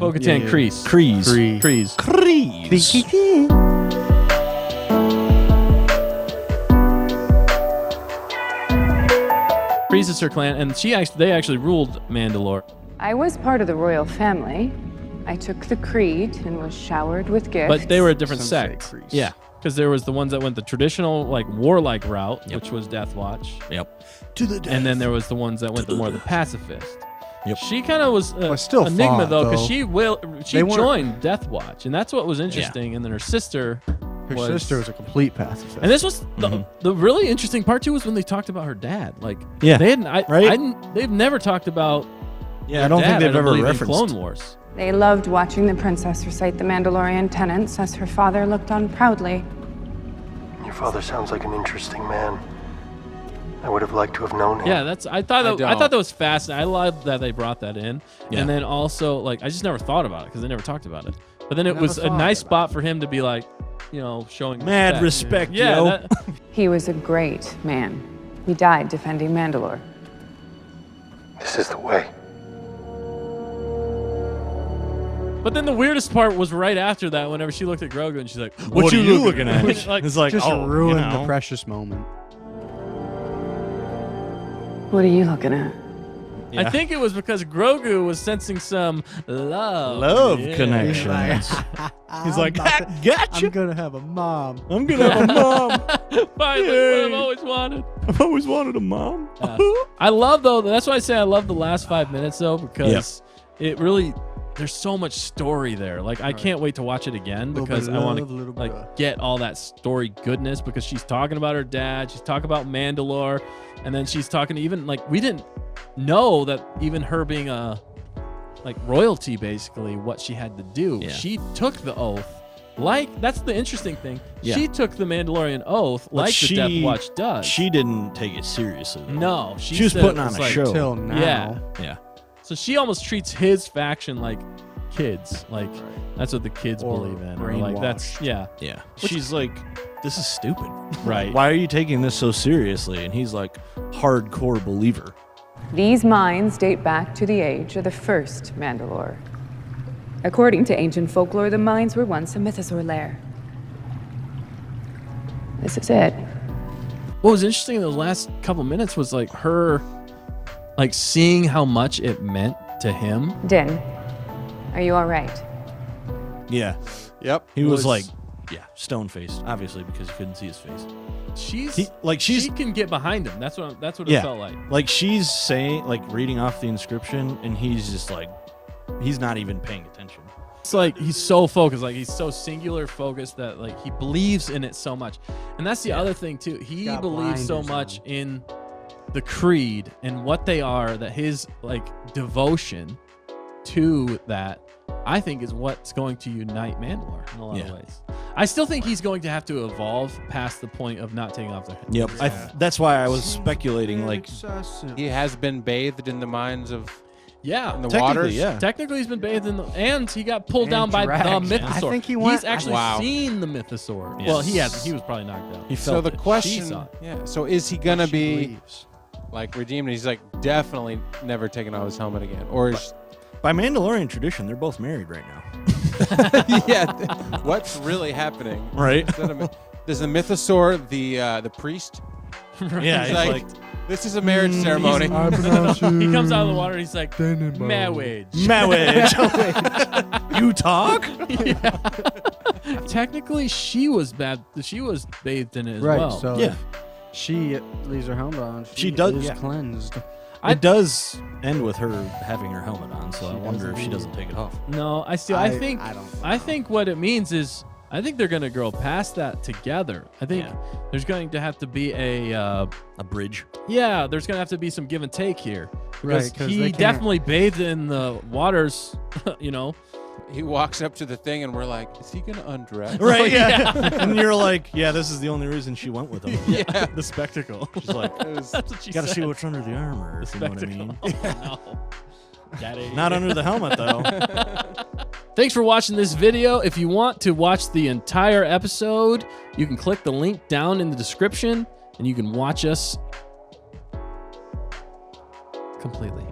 Bo-Katan Kreese. Kreese. Kreese is her clan, and they actually ruled Mandalore. I was part of the royal family. I took the creed and was showered with gifts. But they were a different Some sect. say Kreese. Yeah, because there was the ones that went the traditional, like, warlike route, which was Death Watch. Yep. To the death. And then there was the ones that went the more the pacifist. Yep. She kind of was still enigma fought, though, because though. she joined Death Watch, and that's what was interesting. And then her sister was a complete pacifist. And this was the really interesting part too was when they talked about her dad. Like, Yeah. they hadn't, they've never talked about. Yeah, I don't think they've ever believe, in referenced Clone Wars. They loved watching the princess recite the Mandalorian tenets as her father looked on proudly. Your father sounds like an interesting man. I would have liked to have known him. Yeah, I thought that was fascinating. I loved that they brought that in, Yeah. and then also like I just never thought about it because they never talked about it. But then it Never was a thought nice about spot for him to be like, showing Mad respect, Yeah, yo. He was a great man. He died defending Mandalore. This is the way. But then the weirdest part was right after that, whenever she looked at Grogu and she's like, What are you looking at? Like, It's like, Just oh, ruined you know. the precious moment. What are you looking at? I think it was because Grogu was sensing some Love Yeah. connections. He's like, gotcha. I'm gonna have a mom. I'm gonna have a mom. Finally, what I've always wanted. I've always wanted a mom. I love though. That's why I say I love the last 5 minutes though, because it really there's so much story there. Like I can't wait to watch it again Little because bit I of want love, to little like bit of- get all that story goodness because she's talking about her dad, she's talking about Mandalore, and then she's talking to even like we didn't know that even her being a like royalty basically what she had to do. Yeah. She took the oath. Like that's the interesting thing. Yeah. She took the Mandalorian oath like the Death Watch does. She didn't take it seriously, though. No, She was said putting it on was a like, show. Till now. Yeah. Yeah. So she almost treats his faction like kids. Like that's what the kids Or believe in. Or like that's brainwashed. Yeah. She's like, this is stupid. Right. Why are you taking this so seriously? And he's like, hardcore believer. These mines date back to the age of the first Mandalore. According to ancient folklore, the mines were once a Mythosaur lair. This is it. What was interesting in those last couple minutes was like her like seeing how much it meant to him. Din, are you all right? Yeah. Yep. He was like, yeah, stone faced, obviously, because you couldn't see his face. She can get behind him. That's what Yeah. it felt like. Like she's saying, like reading off the inscription, and he's just like, he's not even paying attention. It's like he's so focused, like he's so singular focused that like he believes in it so much. And that's the other thing too. He Got believes so blinders much on. in the creed and what they are that his like devotion to that I think is what's going to unite Mandalore in a lot of ways. I still think he's going to have to evolve past the point of not taking off their head. Yep. That's why I was speculating, like, He has been bathed in the minds of Yeah. in the technically, waters. yeah. Technically, he's been bathed in and he got pulled down by the dragged. Mythosaur. I think he went- He's actually Wow. seen the Mythosaur. Yes. Well, he hasn't. He was probably knocked out. He So felt the it. question, saw it. yeah. So is he gonna She be believes. like redeemed? He's like definitely never taking off his helmet again, or is By Mandalorian tradition, they're both married right now. yeah? What's really happening? Right? Does the Mythosaur, the priest? Yeah, He's he's like, like, this is a marriage ceremony. He comes out of the water. He's like, marriage. marriage. You talk? Technically, she was bad. She was bathed in it as Right. well. So Yeah. if she leaves her helmet on, She does- is yeah. cleansed. It does end with her having her helmet on, so I wonder if she doesn't take it off. No, I think I don't I think what it means is I think they're gonna grow past that together. I think Yeah. there's going to have to be a bridge. yeah. There's gonna have to be some give and take here because Right, 'cause he they can't- definitely bathed in the waters. You know, He walks up to the thing, and we're like, is he gonna undress? Right, yeah. And you're like, yeah, this is the only reason she went with him. Yeah. the spectacle. She's like, That's what she gotta said. see what's under the armor, The if you know what I spectacle. mean. Oh, no. Daddy. Not under the helmet, though. Thanks for watching this video. If you want to watch the entire episode, you can click the link down in the description and you can watch us completely.